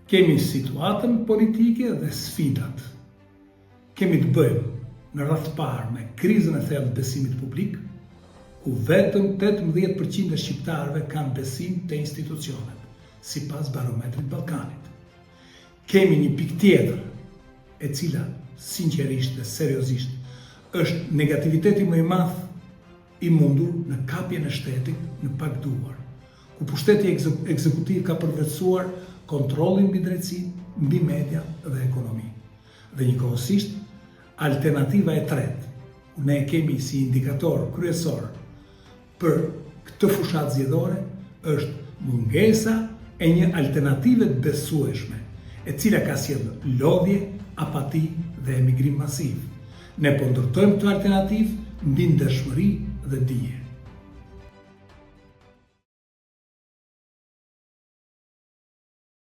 Kemi situatën politike dhe sfidat. Kemi të bëjmë në radhë të parë me krizën e thellë të besimit publik, ku vetëm 18% e shqiptarëve kanë besim te institucionet, sipas barometrit Ballkanit. Kemi një pikë tjetër, e cila sinqerisht dhe seriozisht është negativiteti më i madh i mundur në kapjen e shtetit në pagduar, ku pushteti ekzekutiv ka përvetësuar kontrollin mbi drejtësinë, mbi media dhe ekonomi. Dhe njëkohësisht, alternativa e tretë, ku ne kemi si indikator kryesor për këtë fushat zgjedhore, është mungesa e një alternative të besueshme, e cila ka sjellë lodhje, apati dhe emigrim masiv. Ne po ndërtojmë këtë alternativë mbi ndeshmëri dhe dije.